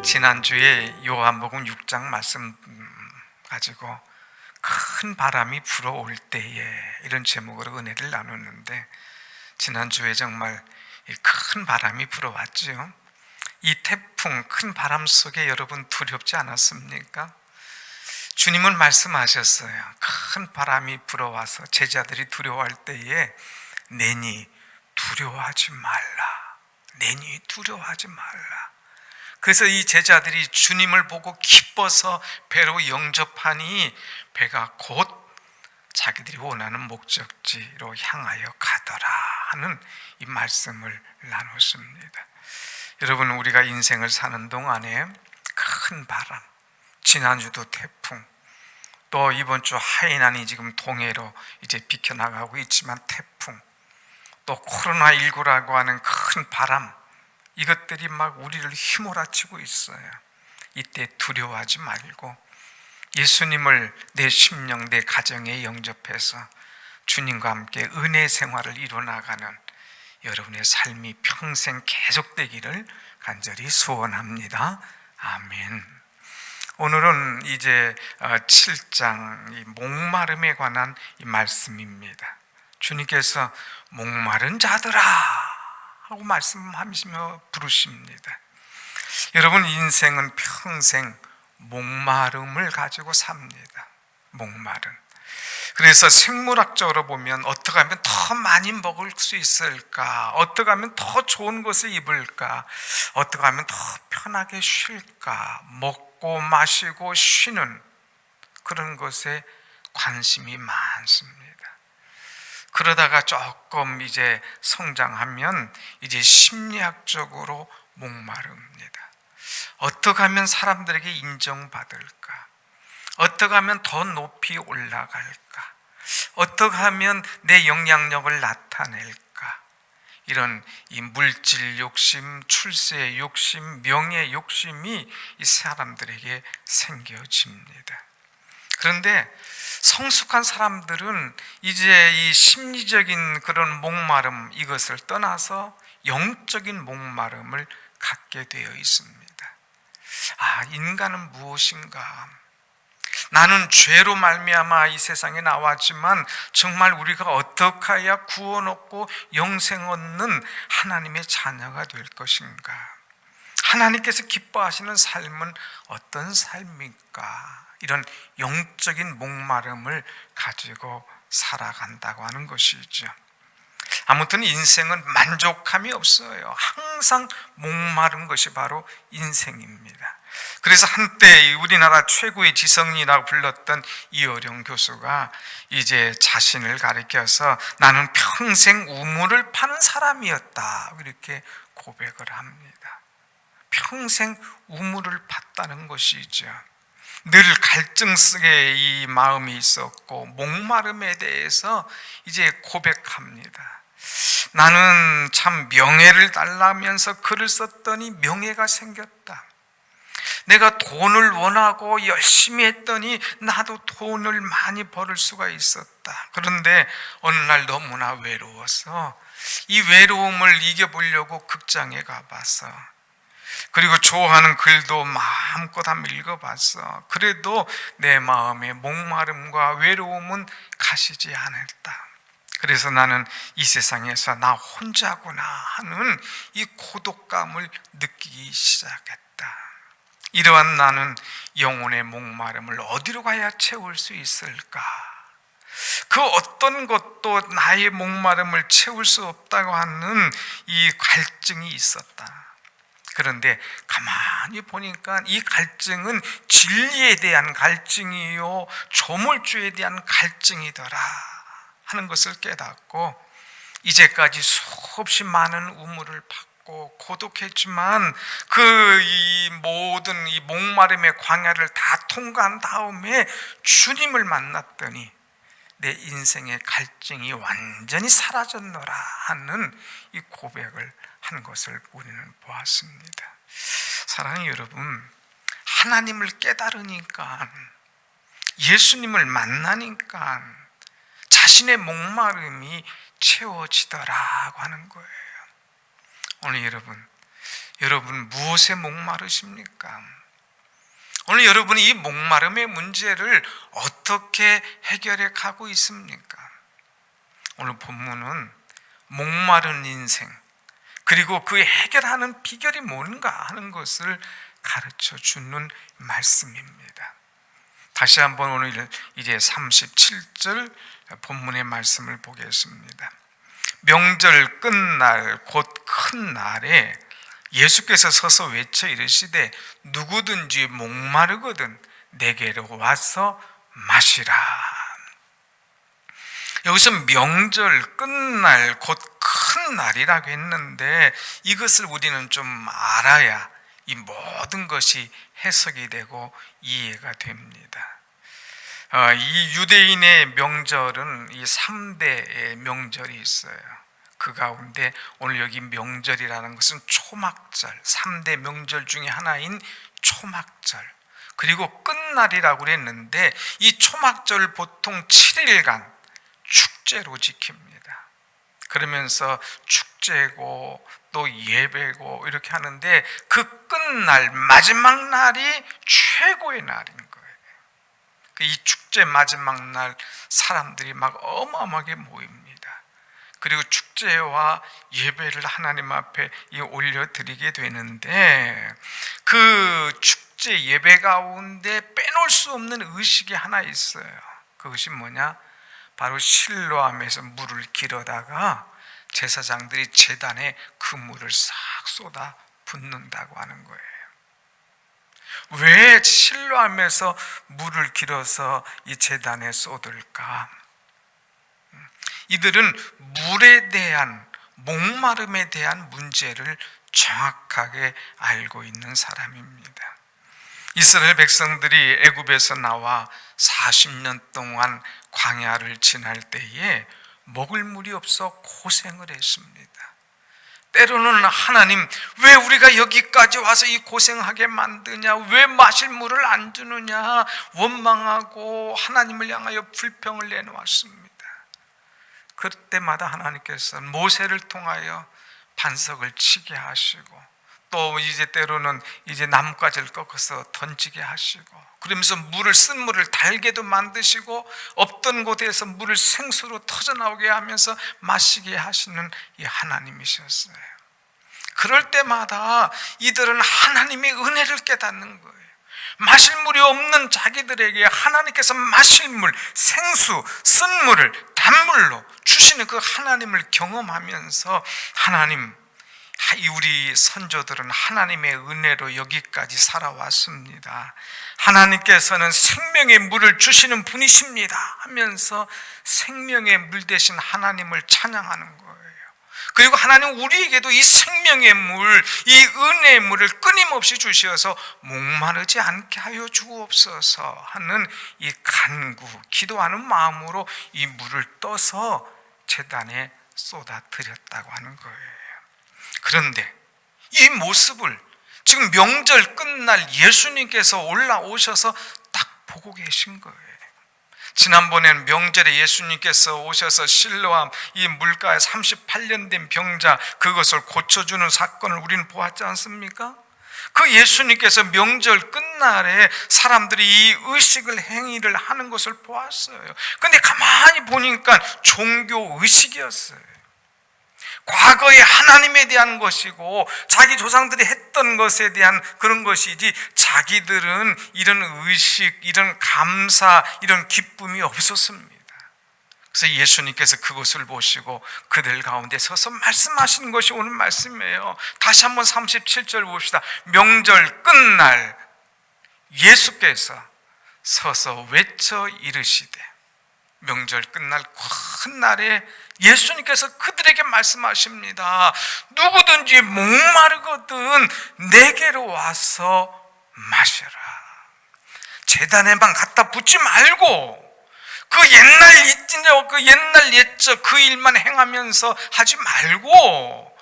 지난주에 요한복음 6장 말씀 가지고 큰 바람이 불어올 때에 이런 제목으로 은혜를 나눴는데, 지난주에 정말 큰 바람이 불어왔지요. 이 태풍, 큰 바람 속에 여러분 두렵지 않았습니까? 주님은 말씀하셨어요. 큰 바람이 불어와서 제자들이 두려워할 때에 내니 두려워하지 말라. 내니 두려워하지 말라. 그래서 이 제자들이 주님을 보고 기뻐서 배로 영접하니 배가 곧 자기들이 원하는 목적지로 향하여 가더라 하는 이 말씀을 나눴습니다. 여러분, 우리가 인생을 사는 동안에 큰 바람, 지난주도 태풍, 또 이번 주 하이난이 지금 동해로 이제 비켜나가고 있지만 태풍, 또 코로나19라고 하는 큰 바람, 이것들이 막 우리를 휘몰아치고 있어요. 이때 두려워하지 말고 예수님을 내 심령, 내 가정에 영접해서 주님과 함께 은혜 생활을 이루어나가는 여러분의 삶이 평생 계속되기를 간절히 소원합니다. 아멘. 오늘은 이제 7장 이 목마름에 관한 이 말씀입니다. 주님께서 목마른 자들아 하고 말씀하시며 부르십니다. 여러분, 인생은 평생 목마름을 가지고 삽니다. 목마름. 그래서 생물학적으로 보면 어떻게 하면 더 많이 먹을 수 있을까? 어떻게 하면 더 좋은 것을 입을까? 어떻게 하면 더 편하게 쉴까? 먹고 마시고 쉬는 그런 것에 관심이 많습니다. 그러다가 조금 이제 성장하면 이제 심리학적으로 목마릅니다. 어떻게 하면 사람들에게 인정받을까? 어떻게 하면 더 높이 올라갈까? 어떻게 하면 내 영향력을 나타낼까? 이런 이 물질 욕심, 출세 욕심, 명예 욕심이 이 사람들에게 생겨집니다. 그런데 성숙한 사람들은 이제 이 심리적인 그런 목마름, 이것을 떠나서 영적인 목마름을 갖게 되어 있습니다. 인간은 무엇인가? 나는 죄로 말미암아 이 세상에 나왔지만 정말 우리가 어떻게 해야 구원 얻고 영생 얻는 하나님의 자녀가 될 것인가? 하나님께서 기뻐하시는 삶은 어떤 삶입니까? 이런 영적인 목마름을 가지고 살아간다고 하는 것이죠. 아무튼 인생은 만족함이 없어요. 항상 목마른 것이 바로 인생입니다. 그래서 한때 우리나라 최고의 지성인이라고 불렀던 이어령 교수가 이제 자신을 가리켜서 나는 평생 우물을 파는 사람이었다, 이렇게 고백을 합니다. 평생 우물을 팠다는 것이죠. 늘 갈증 속에 이 마음이 있었고 목마름에 대해서 이제 고백합니다. 나는 참 명예를 달라면서 글을 썼더니 명예가 생겼다. 내가 돈을 원하고 열심히 했더니 나도 돈을 많이 벌을 수가 있었다. 그런데 어느 날 너무나 외로워서 이 외로움을 이겨보려고 극장에 가봤어. 그리고 좋아하는 글도 마음껏 한번 읽어봤어. 그래도 내 마음의 목마름과 외로움은 가시지 않았다. 그래서 나는 이 세상에서 나 혼자구나 하는 이 고독감을 느끼기 시작했다. 이러한 나는 영혼의 목마름을 어디로 가야 채울 수 있을까? 그 어떤 것도 나의 목마름을 채울 수 없다고 하는 이 갈증이 있었다. 그런데 가만히 보니까 이 갈증은 진리에 대한 갈증이요, 조물주에 대한 갈증이더라 하는 것을 깨닫고, 이제까지 수없이 많은 우물을 받고 고독했지만 이 모든 이 목마름의 광야를 다 통과한 다음에 주님을 만났더니 내 인생의 갈증이 완전히 사라졌노라 하는 이 고백을 한 것을 우리는 보았습니다. 사랑하는 여러분, 하나님을 깨달으니까, 예수님을 만나니까 자신의 목마름이 채워지더라고 하는 거예요. 오늘 여러분, 여러분 무엇에 목마르십니까? 오늘 여러분이 이 목마름의 문제를 어떻게 해결해 가고 있습니까? 오늘 본문은 목마른 인생, 그리고 그 해결하는 비결이 뭔가 하는 것을 가르쳐 주는 말씀입니다. 다시 한번 오늘 이제 37절 본문의 말씀을 보겠습니다. 명절 끝날 곧 큰 날에 예수께서 서서 외쳐 이르시되 누구든지 목마르거든 내게로 와서 마시라. 여기서 명절 끝날 곧 큰 날이라고 했는데 이것을 우리는 좀 알아야 이 모든 것이 해석이 되고 이해가 됩니다. 이 유대인의 명절은 이 3대의 명절이 있어요. 그 가운데 오늘 여기 명절이라는 것은 초막절, 3대 명절 중에 하나인 초막절, 그리고 끝날이라고 그랬는데 이 초막절 보통 7일간 축제로 지킵니다. 그러면서 축제고 또 예배고 이렇게 하는데 그 끝날 마지막 날이 최고의 날인 거예요. 이 축제 마지막 날 사람들이 막 어마어마하게 모입니다. 그리고 축제와 예배를 하나님 앞에 올려드리게 되는데 그 축제 예배 가운데 빼놓을 수 없는 의식이 하나 있어요. 그것이 뭐냐? 바로 실로암에서 물을 길어다가 제사장들이 제단에 그 물을 싹 쏟아 붓는다고 하는 거예요. 왜 실로암에서 물을 길어서 이 제단에 쏟을까? 이들은 물에 대한, 목마름에 대한 문제를 정확하게 알고 있는 사람입니다. 이스라엘 백성들이 애굽에서 나와 40년 동안 광야를 지날 때에 먹을 물이 없어 고생을 했습니다. 때로는 하나님, 왜 우리가 여기까지 와서 이 고생하게 만드냐, 왜 마실 물을 안 주느냐 원망하고 하나님을 향하여 불평을 내놓았습니다. 그때마다 하나님께서 모세를 통하여 반석을 치게 하시고 또 이제 때로는 이제 나뭇가지를 꺾어서 던지게 하시고 그러면서 쓴 물을 달게도 만드시고 없던 곳에서 물을 생수로 터져나오게 하면서 마시게 하시는 이 하나님이셨어요. 그럴 때마다 이들은 하나님의 은혜를 깨닫는 거예요. 마실 물이 없는 자기들에게 하나님께서 마실 물, 생수, 쓴 물을 단물로 주시는 그 하나님을 경험하면서 하나님, 우리 선조들은 하나님의 은혜로 여기까지 살아왔습니다. 하나님께서는 생명의 물을 주시는 분이십니다 하면서 생명의 물 대신 하나님을 찬양하는 거예요. 그리고 하나님 우리에게도 이 생명의 물, 이 은혜의 물을 끊임없이 주셔서 목마르지 않게 하여 주옵소서 하는 이 간구, 기도하는 마음으로 이 물을 떠서 제단에 쏟아드렸다고 하는 거예요. 그런데 이 모습을 지금 명절 끝날 예수님께서 올라오셔서 딱 보고 계신 거예요. 지난번에는 명절에 예수님께서 오셔서 실로암 이 물가에 38년 된 병자 그것을 고쳐주는 사건을 우리는 보았지 않습니까? 그 예수님께서 명절 끝날에 사람들이 이 의식을 행위를 하는 것을 보았어요. 근데 가만히 보니까 종교 의식이었어요. 과거에 하나님에 대한 것이고 자기 조상들이 했던 것에 대한 그런 것이지 자기들은 이런 의식, 이런 감사, 이런 기쁨이 없었습니다. 그래서 예수님께서 그것을 보시고 그들 가운데 서서 말씀하시는 것이 오늘 말씀이에요. 다시 한번 37절 봅시다. 명절 끝날 예수께서 서서 외쳐 이르시되, 명절 끝날 큰 날에 예수님께서 그들에게 말씀하십니다. 누구든지 목마르거든 내게로 와서 마셔라. 제단에만 갖다 붓지 말고 그 옛날 옛적 그 일만 행하면서 하지 말고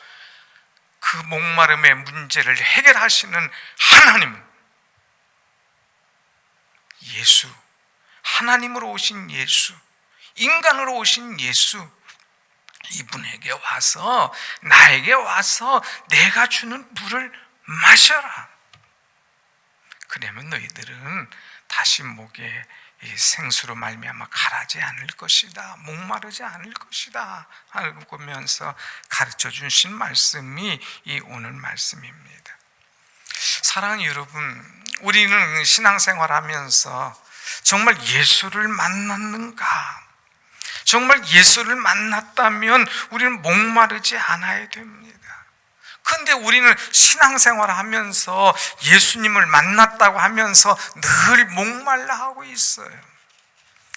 그 목마름의 문제를 해결하시는 하나님, 예수, 하나님으로 오신 예수, 인간으로 오신 예수, 이분에게 와서, 나에게 와서 내가 주는 물을 마셔라. 그러면 너희들은 다시 목에 이 생수로 말미암아 가라지 않을 것이다, 목마르지 않을 것이다 하면서 가르쳐 주신 말씀이 이 오늘 말씀입니다. 사랑하는 여러분, 우리는 신앙생활하면서 정말 예수를 만났는가? 정말 예수를 만났다면 우리는 목마르지 않아야 됩니다. 그런데 우리는 신앙생활을 하면서 예수님을 만났다고 하면서 늘 목말라 하고 있어요.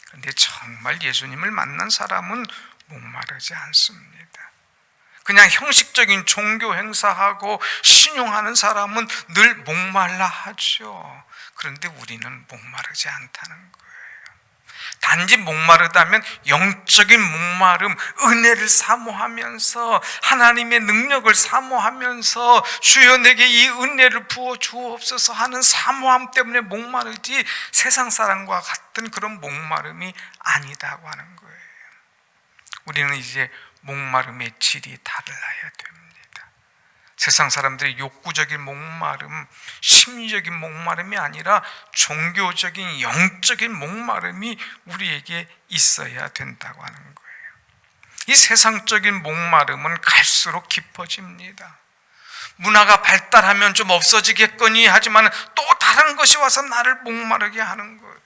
그런데 정말 예수님을 만난 사람은 목마르지 않습니다. 그냥 형식적인 종교 행사하고 신용하는 사람은 늘 목말라 하죠. 그런데 우리는 목마르지 않다는 거예요. 단지 목마르다면 영적인 목마름, 은혜를 사모하면서 하나님의 능력을 사모하면서 주여 내게 이 은혜를 부어 주옵소서 하는 사모함 때문에 목마르지 세상 사람과 같은 그런 목마름이 아니다고 하는 거예요. 우리는 이제 목마름의 질이 달라야 됩니다. 세상 사람들의 욕구적인 목마름, 심리적인 목마름이 아니라 종교적인 영적인 목마름이 우리에게 있어야 된다고 하는 거예요. 이 세상적인 목마름은 갈수록 깊어집니다. 문화가 발달하면 좀 없어지겠거니 하지만 또 다른 것이 와서 나를 목마르게 하는 거예요.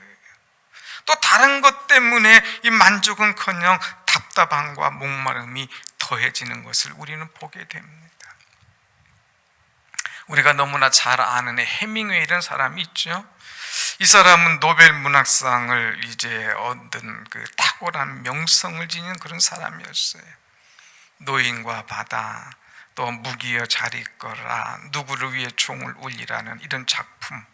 또 다른 것 때문에 이 만족은커녕 답답함과 목마름이 더해지는 것을 우리는 보게 됩니다. 우리가 너무나 잘 아는 해밍웨이라는 사람이 있죠. 이 사람은 노벨 문학상을 이제 얻은 그 탁월한 명성을 지닌 그런 사람이었어요. 노인과 바다, 또 무기여 잘 있거라, 누구를 위해 총을 울리라는 이런 작품.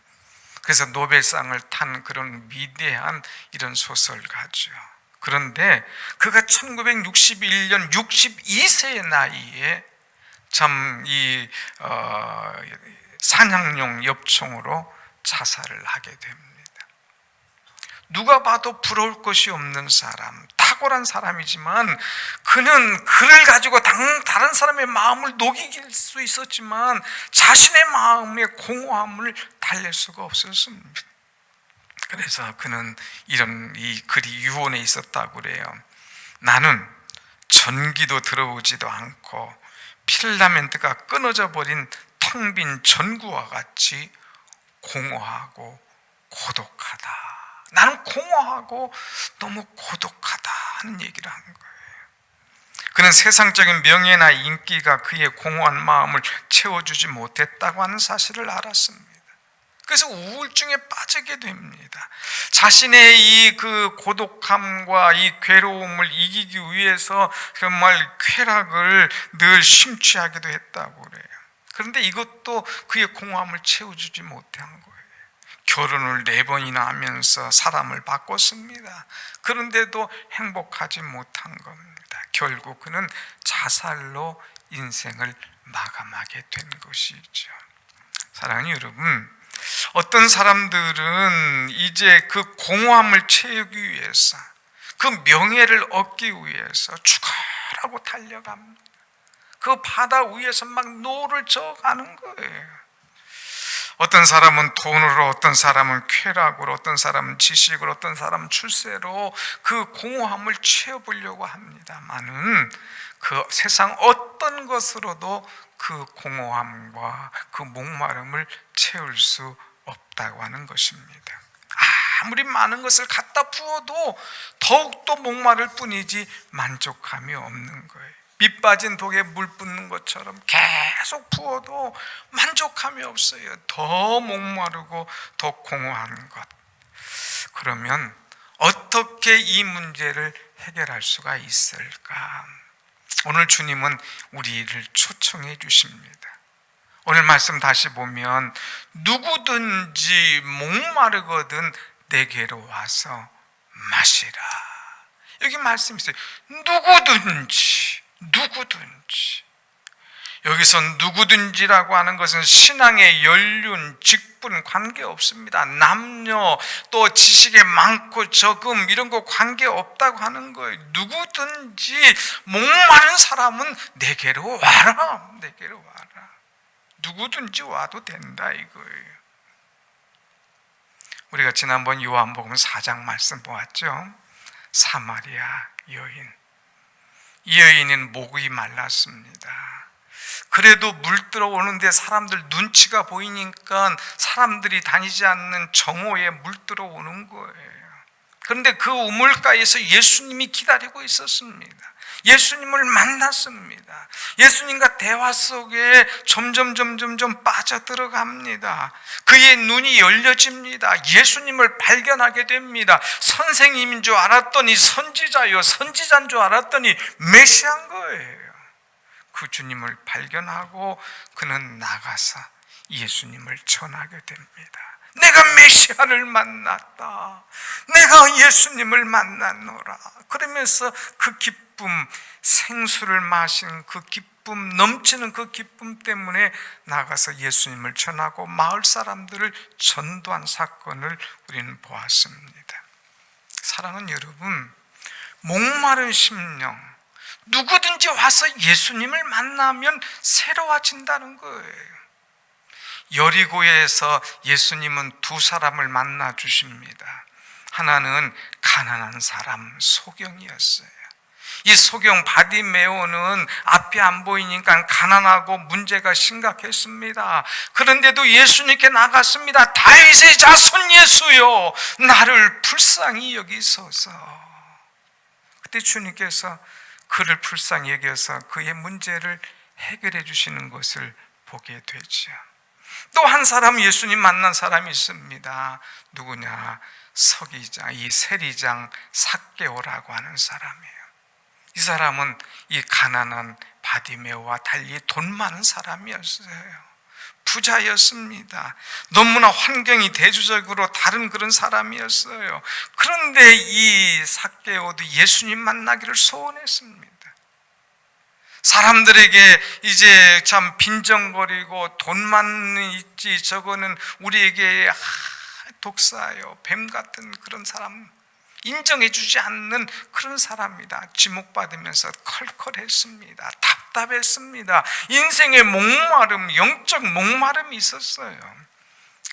그래서 노벨상을 탄 그런 위대한 이런 소설가죠. 그런데 그가 1961년 62세의 나이에 참 이 사냥용 엽총으로 자살을 하게 됩니다. 누가 봐도 부러울 것이 없는 사람, 탁월한 사람이지만 그는 그를 가지고 다른 사람의 마음을 녹이길 수 있었지만 자신의 마음의 공허함을 달랠 수가 없었습니다. 그래서 그는 이 글이 유언에 있었다고 그래요. 나는 전기도 들어오지도 않고 필라멘트가 끊어져 버린 텅 빈 전구와 같이 공허하고 고독하다. 나는 공허하고 너무 고독하다 하는 얘기를 하는 거예요. 그는 세상적인 명예나 인기가 그의 공허한 마음을 채워주지 못했다고 하는 사실을 알았습니다. 그래서 우울증에 빠지게 됩니다. 자신의 이 그 고독함과 이 괴로움을 이기기 위해서 정말 쾌락을 늘 심취하기도 했다고 그래요. 그런데 이것도 그의 공허함을 채워주지 못한 거예요. 결혼을 4번이나 하면서 사람을 바꿨습니다. 그런데도 행복하지 못한 겁니다. 결국 그는 자살로 인생을 마감하게 된 것이죠. 사랑하는 여러분, 어떤 사람들은 이제 그 공허함을 채우기 위해서, 그 명예를 얻기 위해서 죽어라고 달려갑니다. 그 바다 위에서 막 노를 저어가는 거예요. 어떤 사람은 돈으로, 어떤 사람은 쾌락으로, 어떤 사람은 지식으로, 어떤 사람은 출세로 그 공허함을 채워보려고 합니다만은 그 세상 어떤 것으로도 그 공허함과 그 목마름을 채울 수 없다고 하는 것입니다. 아무리 많은 것을 갖다 부어도 더욱더 목마를 뿐이지 만족함이 없는 거예요. 밑 빠진 독에 물 붓는 것처럼 계속 부어도 만족함이 없어요. 더 목마르고 더 공허한 것. 그러면 어떻게 이 문제를 해결할 수가 있을까? 오늘 주님은 우리를 초청해 주십니다. 오늘 말씀 다시 보면 누구든지 목마르거든 내게로 와서 마시라. 여기 말씀이 있어요. 누구든지. 여기서 누구든지라고 하는 것은 신앙의 연륜, 직분 관계없습니다. 남녀, 또 지식의 많고 적음 이런 거 관계없다고 하는 거예요. 누구든지 목마른 사람은 내게로 와라. 내게로 와라. 누구든지 와도 된다 이거예요. 우리가 지난번 요한복음 4장 말씀 보았죠. 사마리아 여인, 이 여인은 목이 말랐습니다. 그래도 물 들어오는데 사람들 눈치가 보이니까 사람들이 다니지 않는 정오에 물 들어오는 거예요. 그런데 그 우물가에서 예수님이 기다리고 있었습니다. 예수님을 만났습니다. 예수님과 대화 속에 점점 빠져들어갑니다. 그의 눈이 열려집니다. 예수님을 발견하게 됩니다. 선생님인 줄 알았더니 선지자요, 선지자인 줄 알았더니 메시아인 거예요. 그 주님을 발견하고 그는 나가서 예수님을 전하게 됩니다. 내가 메시아를 만났다. 내가 예수님을 만났노라. 그러면서 그 기쁨, 생수를 마신 그 기쁨, 넘치는 그 기쁨 때문에 나가서 예수님을 전하고 마을 사람들을 전도한 사건을 우리는 보았습니다. 사랑하는 여러분, 목마른 심령, 누구든지 와서 예수님을 만나면 새로워진다는 거예요. 여리고에서 예수님은 두 사람을 만나 주십니다. 하나는 가난한 사람 소경이었어요. 이 소경 바디메오는 앞이 안 보이니까 가난하고 문제가 심각했습니다. 그런데도 예수님께 나갔습니다. 다윗의 자손 예수여, 나를 불쌍히 여기소서. 그때 주님께서 그를 불쌍히 여겨서 그의 문제를 해결해 주시는 것을 보게 되죠. 또 한 사람 예수님 만난 사람이 있습니다. 누구냐? 서기장, 이 세리장 삭개오라고 하는 사람이에요. 이 사람은 이 가난한 바디메오와 달리 돈 많은 사람이었어요. 부자였습니다. 너무나 환경이 대조적으로 다른 그런 사람이었어요. 그런데 이 삭개오도 예수님 만나기를 소원했습니다. 사람들에게 이제 참 빈정거리고 돈만 있지 저거는 우리에게 독사요, 뱀 같은 그런 사람, 인정해주지 않는 그런 사람이다. 지목받으면서 컬컬했습니다. 답답했습니다. 인생의 목마름, 영적 목마름이 있었어요.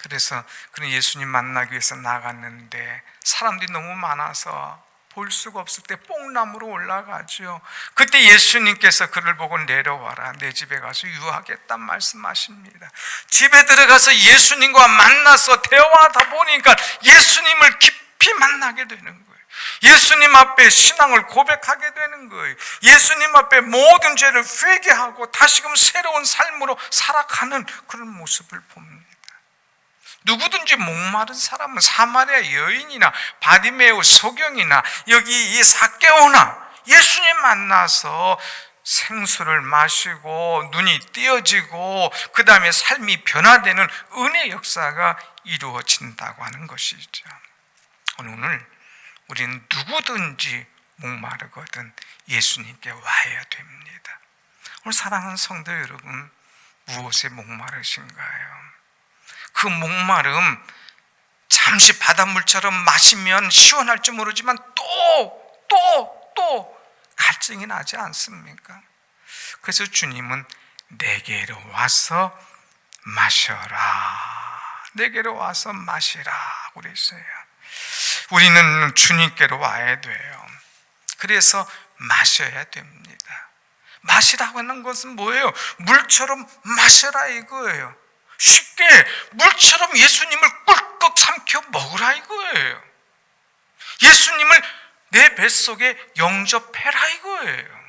그래서 그는 예수님 만나기 위해서 나갔는데 사람들이 너무 많아서 볼 수가 없을 때 뽕나무로 올라가죠. 그때 예수님께서 그를 보고 내려와라, 내 집에 가서 유하겠다 말씀하십니다. 집에 들어가서 예수님과 만나서 대화하다 보니까 예수님을 깊이 만나게 되는 거예요. 예수님 앞에 신앙을 고백하게 되는 거예요. 예수님 앞에 모든 죄를 회개하고 다시금 새로운 삶으로 살아가는 그런 모습을 봅니다. 누구든지 목마른 사람은 사마리아 여인이나 바디메오 소경이나 여기 이 삭개오나 예수님 만나서 생수를 마시고 눈이 띄어지고 그 다음에 삶이 변화되는 은혜 역사가 이루어진다고 하는 것이죠. 오늘 우리는 누구든지 목마르거든 예수님께 와야 됩니다. 오늘 사랑하는 성도 여러분, 무엇에 목마르신가요? 그 목마름, 잠시 바닷물처럼 마시면 시원할지 모르지만 또 갈증이 나지 않습니까? 그래서 주님은 내게로 와서 마셔라, 내게로 와서 마시라 그랬어요. 우리는 주님께로 와야 돼요. 그래서 마셔야 됩니다. 마시라고 하는 것은 뭐예요? 물처럼 마셔라 이거예요. 쉽게 물처럼 예수님을 꿀꺽 삼켜 먹으라 이거예요. 예수님을 내 뱃속에 영접해라 이거예요.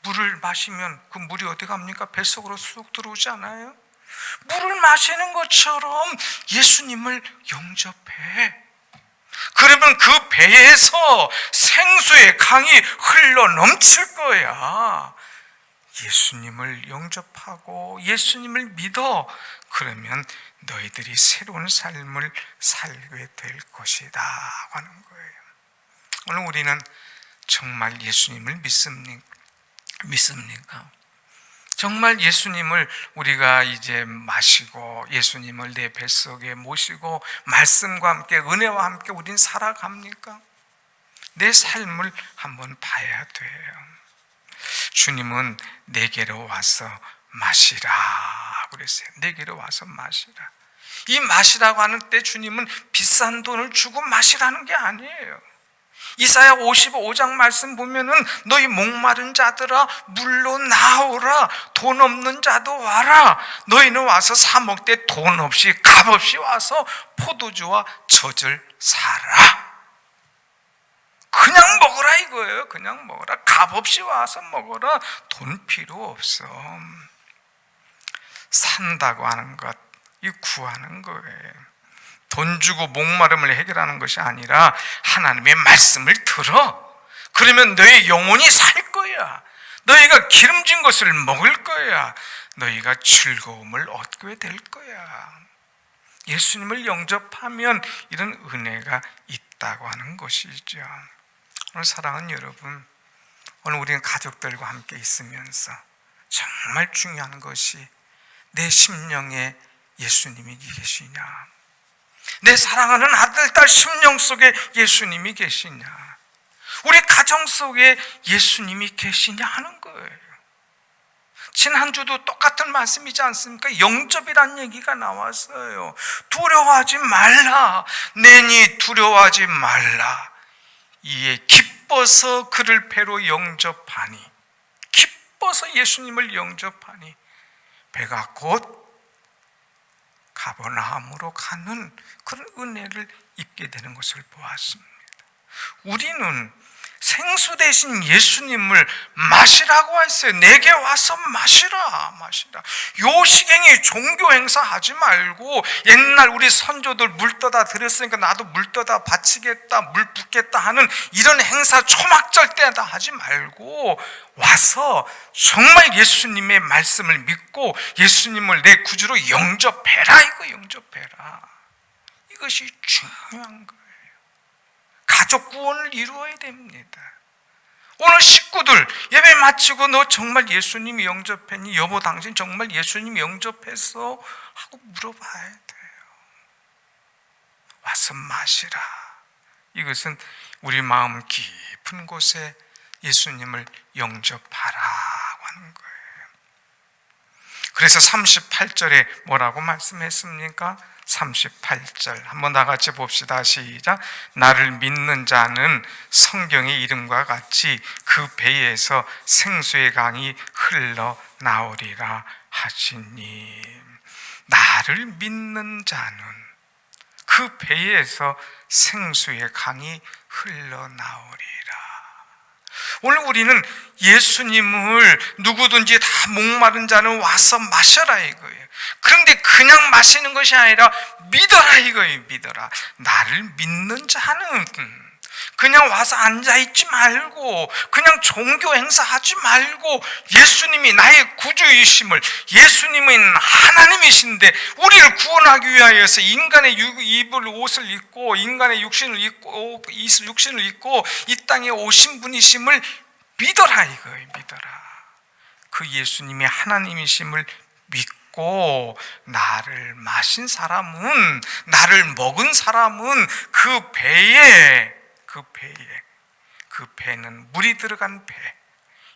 물을 마시면 그 물이 어디 갑니까? 뱃속으로 쑥 들어오지 않아요? 물을 마시는 것처럼 예수님을 영접해. 그러면 그 배에서 생수의 강이 흘러 넘칠 거야. 예수님을 영접하고 예수님을 믿어. 그러면 너희들이 새로운 삶을 살게 될 것이다 하는 거예요. 오늘 우리는 정말 예수님을 믿습니까? 정말 예수님을 우리가 이제 마시고 예수님을 내 뱃속에 모시고 말씀과 함께 은혜와 함께 우린 살아갑니까? 내 삶을 한번 봐야 돼요. 주님은 내게로 와서 마시라 그랬어요. 내게로 와서 마시라. 이 마시라고 하는 때 주님은 비싼 돈을 주고 마시라는 게 아니에요. 이사야 55장 말씀 보면은 너희 목마른 자들아 물로 나오라. 돈 없는 자도 와라. 너희는 와서 사 먹되 돈 없이 값 없이 와서 포도주와 젖을 사라. 그냥 먹어라 이거예요. 그냥 먹어라. 값 없이 와서 먹어라. 돈 필요 없어. 산다고 하는 것, 이 구하는 거예요. 돈 주고 목마름을 해결하는 것이 아니라 하나님의 말씀을 들어. 그러면 너의 영혼이 살 거야. 너희가 기름진 것을 먹을 거야. 너희가 즐거움을 얻게 될 거야. 예수님을 영접하면 이런 은혜가 있다고 하는 것이죠. 오늘 사랑하는 여러분, 오늘 우리는 가족들과 함께 있으면서 정말 중요한 것이 내 심령에 예수님이 계시냐, 내 사랑하는 아들, 딸 심령 속에 예수님이 계시냐, 우리 가정 속에 예수님이 계시냐 하는 거예요. 지난주도 똑같은 말씀이지 않습니까? 영접이란 얘기가 나왔어요. 두려워하지 말라. 내니 두려워하지 말라. 이에 기뻐서 그를 배로 영접하니, 기뻐서 예수님을 영접하니 배가 곧 가버나움으로 가는 그런 은혜를 입게 되는 것을 보았습니다. 우리는 생수 대신 예수님을 마시라고 했어요. 내게 와서 마시라, 마시라. 요식행위 종교 행사 하지 말고, 옛날 우리 선조들 물 떠다 드렸으니까 나도 물 떠다 바치겠다, 물 붓겠다 하는 이런 행사 초막절 때다 하지 말고 와서 정말 예수님의 말씀을 믿고 예수님을 내 구주로 영접해라. 이거 영접해라. 이것이 중요한 거예요. 가족 구원을 이루어야 됩니다. 오늘 식구들 예배 마치고 너 정말 예수님이 영접했니? 여보 당신 정말 예수님이 영접했어? 하고 물어봐야 돼요. 와서 마시라. 이것은 우리 마음 깊은 곳에 예수님을 영접하라고 하는 거예요. 그래서 38절에 뭐라고 말씀했습니까? 38절 한번 다 같이 봅시다. 시작. 나를 믿는 자는 성경의 이름과 같이 그 배에서 생수의 강이 흘러나오리라 하시니, 나를 믿는 자는 그 배에서 생수의 강이 흘러나오리라. 오늘 우리는 예수님을 누구든지 다 목마른 자는 와서 마셔라 이거예요. 그런데 그냥 마시는 것이 아니라 믿어라 이거예요. 믿어라. 나를 믿는 자는 그냥 와서 앉아있지 말고, 그냥 종교 행사하지 말고, 예수님이 나의 구주이심을, 예수님은 하나님이신데 우리를 구원하기 위하여서 인간의 입을 옷을 입고 인간의 육신을 입고 이 땅에 오신 분이심을 믿어라 이거예요. 믿어라. 그 예수님이 하나님이심을 믿고 나를 마신 사람은, 나를 먹은 사람은 그 배는 물이 들어간 배,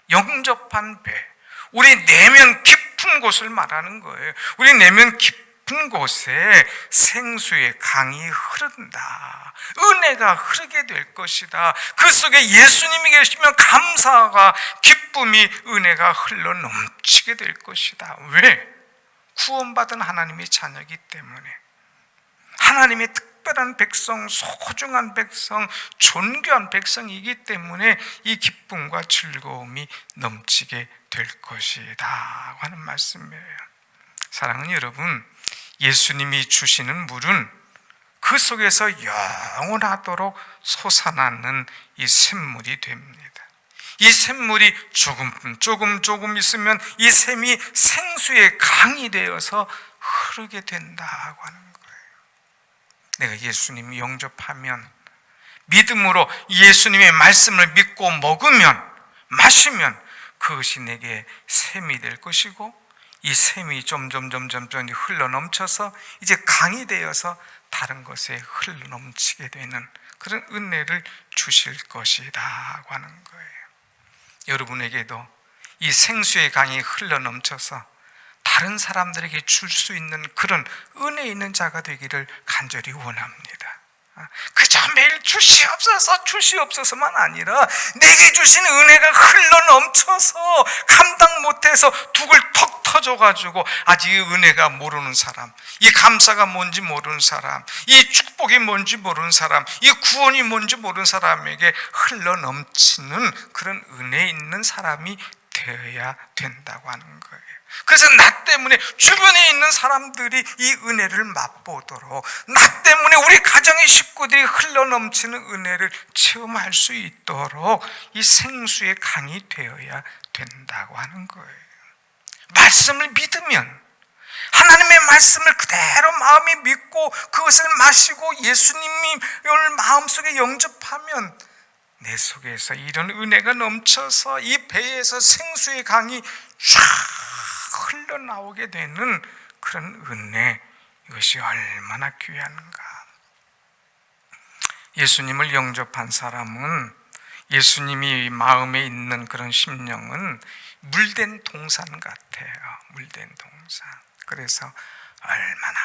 영접한 배, 우리 내면 깊은 곳을 말하는 거예요. 우리 내면 깊은 곳에 생수의 강이 흐른다. 은혜가 흐르게 될 것이다. 그 속에 예수님이 계시면 감사가, 기쁨이, 은혜가 흘러 넘치게 될 것이다. 왜? 구원받은 하나님의 자녀이기 때문에. 하나님의 특별한 백성, 소중한 백성, 존귀한 백성이기 때문에 이 기쁨과 즐거움이 넘치게 될 것이다 하는 말씀이에요. 사랑하는 여러분, 예수님이 주시는 물은 그 속에서 영원하도록 솟아나는 이 샘물이 됩니다. 이 샘물이 조금 있으면 이 샘이 생수의 강이 되어서 흐르게 된다고 하는 거예요. 내가 예수님을 영접하면, 믿음으로 예수님의 말씀을 믿고 먹으면, 마시면 그것이 내게 샘이 될 것이고, 이 샘이 점점 흘러 넘쳐서 이제 강이 되어서 다른 것에 흘러 넘치게 되는 그런 은혜를 주실 것이다 하는 거예요. 여러분에게도 이 생수의 강이 흘러 넘쳐서 다른 사람들에게 줄 수 있는 그런 은혜 있는 자가 되기를 간절히 원합니다. 그저 매일 주시옵소서만 아니라 내게 주신 은혜가 흘러 넘쳐서 감당 못해서 둑을 턱 터져가지고 아직 이 은혜가 모르는 사람, 이 감사가 뭔지 모르는 사람, 이 축복이 뭔지 모르는 사람, 이 구원이 뭔지 모르는 사람에게 흘러 넘치는 그런 은혜 있는 사람이 되어야 된다고 하는 거예요. 그래서 나 때문에 주변에 있는 사람들이 이 은혜를 맛보도록, 나 때문에 우리 가정의 식구들이 흘러넘치는 은혜를 체험할 수 있도록 이 생수의 강이 되어야 된다고 하는 거예요. 말씀을 믿으면, 하나님의 말씀을 그대로 마음에 믿고 그것을 마시고 예수님을 마음속에 영접하면 내 속에서 이런 은혜가 넘쳐서 이 배에서 생수의 강이 쫙 흘러나오게 되는 그런 은혜, 이것이 얼마나 귀한가. 예수님을 영접한 사람은, 예수님이 마음에 있는 그런 심령은 물된 동산 같아요. 물된 동산. 그래서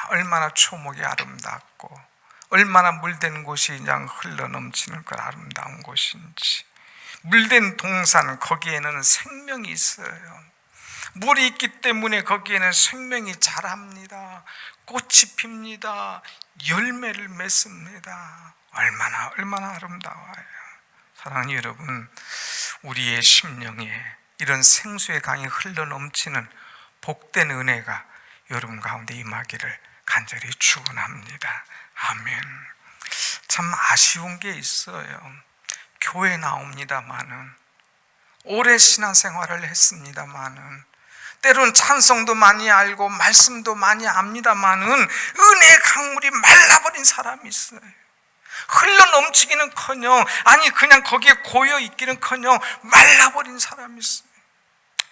얼마나 초목이 아름답고 얼마나 물된 곳이 그냥 흘러넘치는 그 아름다운 곳인지. 물된 동산, 거기에는 생명이 있어요. 물이 있기 때문에 거기에는 생명이 자랍니다. 꽃이 핍니다. 열매를 맺습니다. 얼마나 아름다워요. 사랑하는 여러분, 우리의 심령에 이런 생수의 강이 흘러넘치는 복된 은혜가 여러분 가운데 임하기를 간절히 축원합니다. 아멘. 참 아쉬운 게 있어요. 교회 나옵니다마는, 오래 신앙생활을 했습니다마는, 때로는 찬송도 많이 알고 말씀도 많이 압니다마는 은혜의 강물이 말라버린 사람이 있어요. 흘러넘치기는커녕, 아니 그냥 거기에 고여있기는커녕 말라버린 사람이 있어요.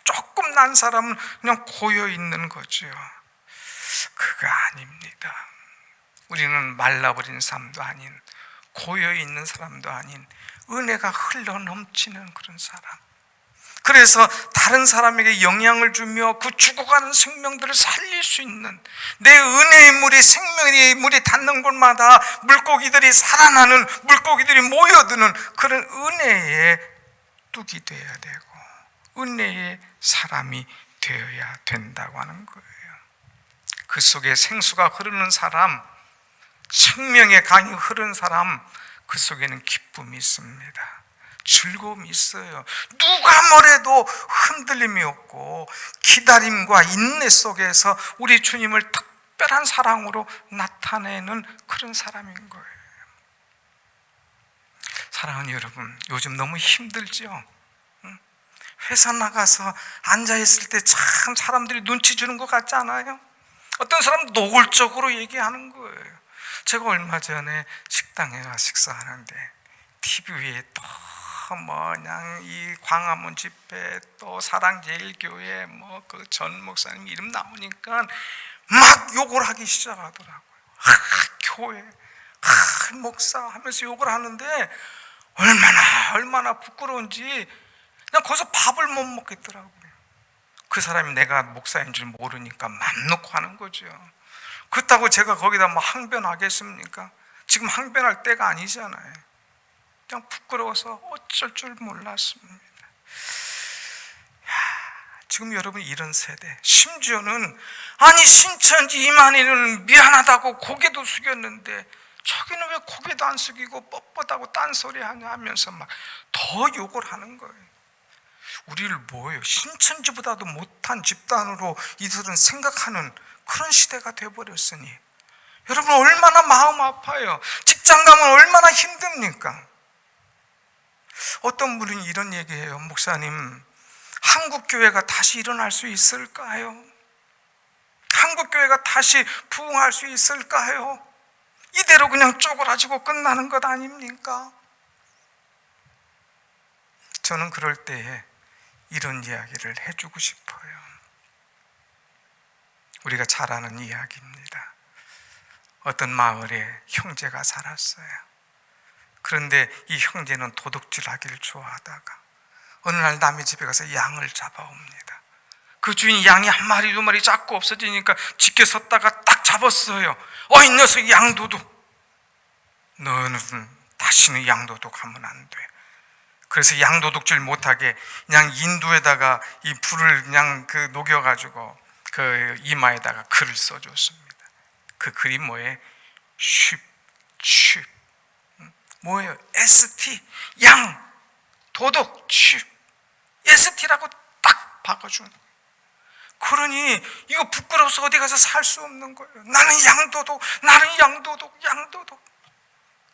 조금 난 사람은 그냥 고여있는 거죠. 그거 아닙니다. 우리는 말라버린 사람도 아닌, 고여있는 사람도 아닌 은혜가 흘러넘치는 그런 사람. 그래서 다른 사람에게 영향을 주며 그 죽어가는 생명들을 살릴 수 있는, 내 은혜의 물이, 생명의 물이 닿는 곳마다 물고기들이 살아나는, 물고기들이 모여드는 그런 은혜의 뚝이 되어야 되고 은혜의 사람이 되어야 된다고 하는 거예요. 그 속에 생수가 흐르는 사람, 생명의 강이 흐르는 사람, 그 속에는 기쁨이 있습니다. 즐거움이 있어요. 누가 뭐래도 흔들림이 없고 기다림과 인내 속에서 우리 주님을 특별한 사랑으로 나타내는 그런 사람인 거예요. 사랑하는 여러분, 요즘 너무 힘들죠? 회사 나가서 앉아있을 때 참 사람들이 눈치 주는 것 같지 않아요? 어떤 사람은 노골적으로 얘기하는 거예요. 제가 얼마 전에 식당에 가 식사하는데 TV에 또 그냥 이 광화문 집회, 또 사랑제일교회 그 전 목사님 이름 나오니까 막 욕을 하기 시작하더라고요. 교회, 목사 하면서 욕을 하는데 얼마나 부끄러운지 그냥 거기서 밥을 못 먹겠더라고요. 그 사람이 내가 목사인 줄 모르니까 맘 놓고 하는 거죠. 그렇다고 제가 거기다 항변하겠습니까? 지금 항변할 때가 아니잖아요. 그냥 부끄러워서 어쩔 줄 몰랐습니다. 지금 여러분 이런 세대, 심지어는 아니 신천지 이만희는 미안하다고 고개도 숙였는데 저기는 왜 고개도 안 숙이고 뻣뻣하고 딴소리 하냐 하면서 막 더 욕을 하는 거예요. 우리를 뭐예요? 신천지보다도 못한 집단으로 이들은 생각하는 그런 시대가 되어버렸으니 여러분 얼마나 마음 아파요. 직장 가면 얼마나 힘듭니까? 어떤 분이 이런 얘기해요. 목사님, 한국교회가 다시 일어날 수 있을까요? 한국교회가 다시 부흥할 수 있을까요? 이대로 그냥 쪼그라지고 끝나는 것 아닙니까? 저는 그럴 때에 이런 이야기를 해주고 싶어요. 우리가 잘 아는 이야기입니다. 어떤 마을에 형제가 살았어요. 그런데 이 형제는 도둑질하기를 좋아하다가 어느 날 남의 집에 가서 양을 잡아옵니다. 그 주인이 양이 한 마리 두 마리 자꾸 없어지니까 지켜섰다가 딱 잡았어요. 이 녀석 양도둑, 너는 다시는 양도둑 하면 안 돼. 그래서 양도둑질 못하게 그냥 인두에다가 이 불을 그냥 녹여가지고 그 이마에다가 글을 써줬습니다. 그 글이 뭐예요? 쉽, 뭐예요? ST, 양, 도둑, 쉽, ST라고 딱 박아준 거예요. 그러니 이거 부끄러워서 어디 가서 살 수 없는 거예요. 나는 양도둑, 나는 양도둑.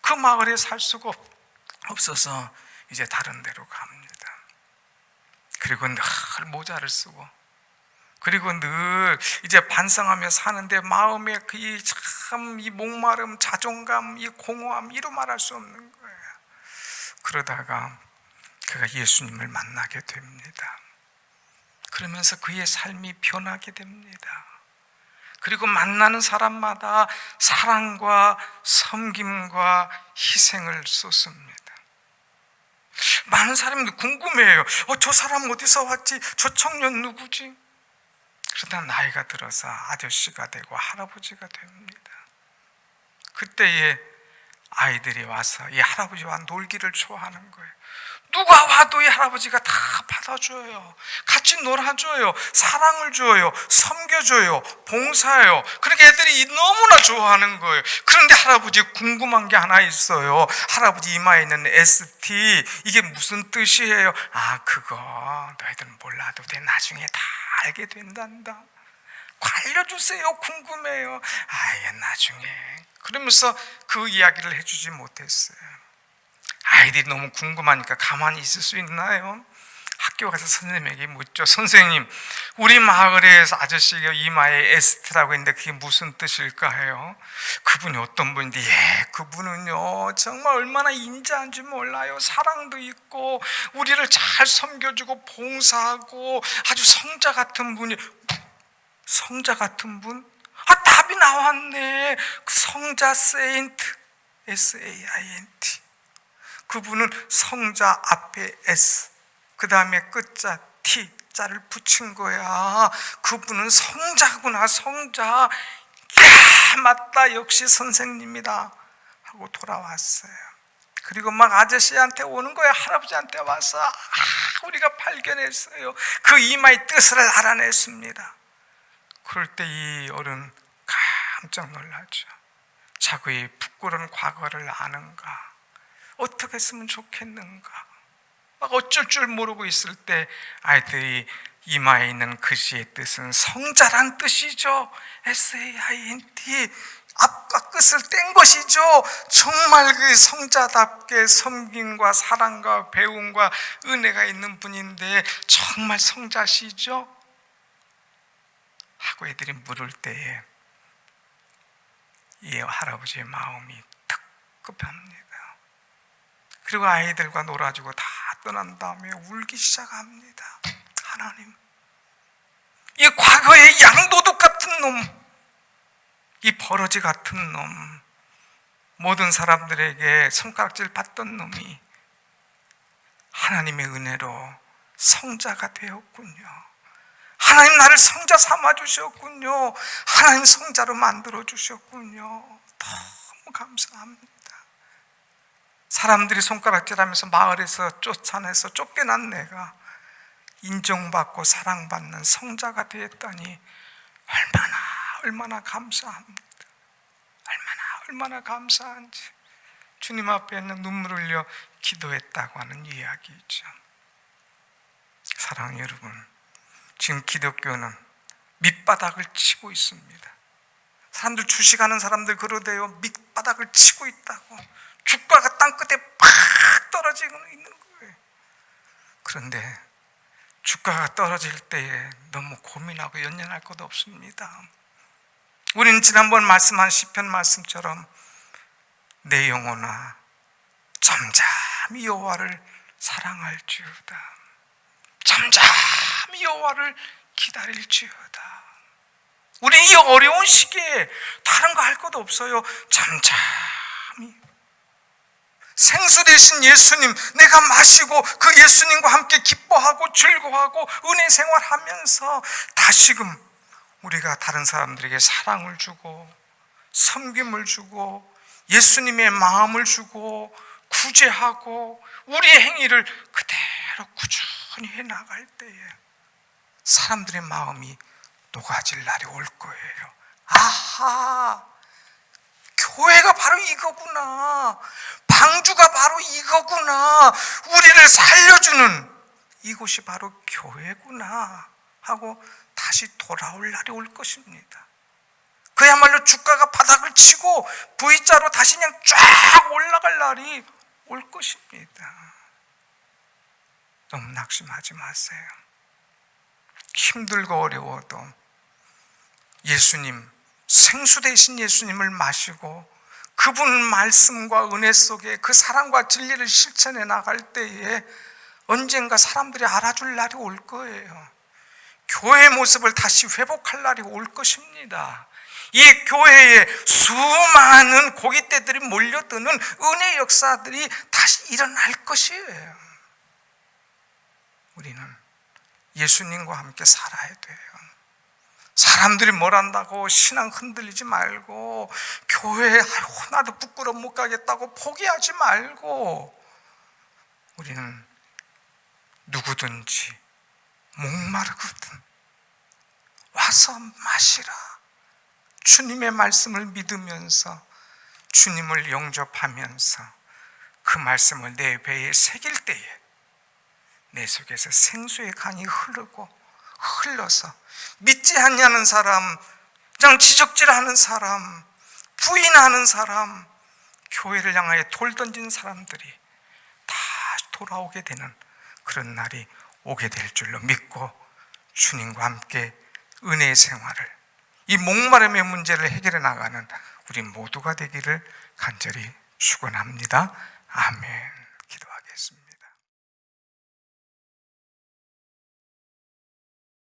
그 마을에 살 수가 없어서 이제 다른 데로 갑니다. 그리고 늘 모자를 쓰고, 그리고 늘 이제 반성하며 사는데 마음에 이 목마름, 자존감, 이 공허함, 이루 말할 수 없는 거예요. 그러다가 그가 예수님을 만나게 됩니다. 그러면서 그의 삶이 변하게 됩니다. 그리고 만나는 사람마다 사랑과 섬김과 희생을 쏟습니다. 많은 사람들이 궁금해해요. 저 사람 어디서 왔지? 저 청년 누구지? 그러다 나이가 들어서 아저씨가 되고 할아버지가 됩니다. 그때에 아이들이 와서 이 할아버지와 놀기를 좋아하는 거예요. 누가 와도 이 할아버지가 다 받아줘요. 같이 놀아줘요. 사랑을 줘요. 섬겨줘요. 봉사해요. 그러니까 애들이 너무나 좋아하는 거예요. 그런데 할아버지 궁금한 게 하나 있어요. 할아버지 이마에 있는 ST, 이게 무슨 뜻이에요? 그거 너희들은 몰라도 돼. 나중에 다 알게 된단다. 알려주세요. 궁금해요. 나중에. 그러면서 그 이야기를 해주지 못했어요. 아이들이 너무 궁금하니까 가만히 있을 수 있나요? 학교 가서 선생님에게 묻죠. 선생님, 우리 마을에서 아저씨가 이마에 ST라고 했는데 그게 무슨 뜻일까 해요. 그분이 어떤 분인데, 그분은요 정말 얼마나 인자한지 몰라요. 사랑도 있고 우리를 잘 섬겨주고 봉사하고 아주 성자 같은 분이. 성자 같은 분? 답이 나왔네. 성자 세인트, SAINT. 그분은 성자 앞에 S, 그 다음에 끝자 T, 자를 붙인 거야. 그분은 성자구나, 성자. 맞다, 역시 선생님이다 하고 돌아왔어요. 그리고 막 아저씨한테 오는 거야. 할아버지한테 와서 우리가 발견했어요. 그 이마의 뜻을 알아냈습니다. 그럴 때 이 어른 깜짝 놀라죠. 자기의 부끄러운 과거를 아는가, 어떻게 했으면 좋겠는가, 막 어쩔 줄 모르고 있을 때 아이들이 이마에 있는 글씨의 뜻은 성자란 뜻이죠. SAINT, 앞과 끝을 뗀 것이죠. 정말 그 성자답게 섬김과 사랑과 배움과 은혜가 있는 분인데 정말 성자시죠? 하고 애들이 물을 때에 이 할아버지의 마음이 탁 급합니다. 그리고 아이들과 놀아주고 다 떠난 다음에 울기 시작합니다. 하나님, 이 과거의 양도둑 같은 놈, 이 버러지 같은 놈, 모든 사람들에게 손가락질 받던 놈이 하나님의 은혜로 성자가 되었군요. 하나님 나를 성자 삼아 주셨군요. 하나님 성자로 만들어 주셨군요. 너무 감사합니다. 사람들이 손가락질하면서 마을에서 쫓아내서 쫓겨난 내가 인정받고 사랑받는 성자가 되었다니 얼마나 감사합니다. 얼마나 감사한지 주님 앞에 눈물을 흘려 기도했다고 하는 이야기죠. 사랑하는 여러분, 지금 기독교는 밑바닥을 치고 있습니다. 사람들 주식하는 사람들 그러대요. 밑바닥을 치고 있다고. 주가가 땅끝에 팍 떨어지고 있는 거예요. 그런데 주가가 떨어질 때에 너무 고민하고 연연할 것도 없습니다. 우리는 지난번 말씀한 시편 말씀처럼 내 영혼아 잠잠히 여호와를 사랑할지어다. 잠잠히 여호와를 기다릴지어다. 우리 이 어려운 시기에 다른 거 할 것도 없어요. 잠잠히 생수 되신 예수님, 내가 마시고 그 예수님과 함께 기뻐하고 즐거워하고 은혜 생활하면서 다시금 우리가 다른 사람들에게 사랑을 주고 섬김을 주고 예수님의 마음을 주고 구제하고 우리의 행위를 그대로 꾸준히 해나갈 때에 사람들의 마음이 녹아질 날이 올 거예요. 아하, 교회가 바로 이거구나, 방주가 바로 이거구나, 우리를 살려주는 이곳이 바로 교회구나 하고 다시 돌아올 날이 올 것입니다. 그야말로 주가가 바닥을 치고 V자로 다시 그냥 쫙 올라갈 날이 올 것입니다. 너무 낙심하지 마세요. 힘들고 어려워도 예수님, 생수 되신 예수님을 마시고 그분 말씀과 은혜 속에 그 사랑과 진리를 실천해 나갈 때에 언젠가 사람들이 알아줄 날이 올 거예요. 교회의 모습을 다시 회복할 날이 올 것입니다. 이 교회에 수많은 고깃대들이 몰려드는 은혜 역사들이 다시 일어날 것이에요. 우리는 예수님과 함께 살아야 돼요. 사람들이 뭘 한다고 신앙 흔들리지 말고, 교회에 나도 부끄러워 못 가겠다고 포기하지 말고, 우리는 누구든지 목마르거든 와서 마시라. 주님의 말씀을 믿으면서 주님을 영접하면서 그 말씀을 내 배에 새길 때에 내 속에서 생수의 강이 흘러서 믿지 않냐는 사람, 그냥 지적질하는 사람, 부인하는 사람, 교회를 향하여 돌 던진 사람들이 다 돌아오게 되는 그런 날이 오게 될 줄로 믿고 주님과 함께 은혜의 생활을, 이 목마름의 문제를 해결해 나가는 우리 모두가 되기를 간절히 축원합니다. 아멘. 기도하겠습니다.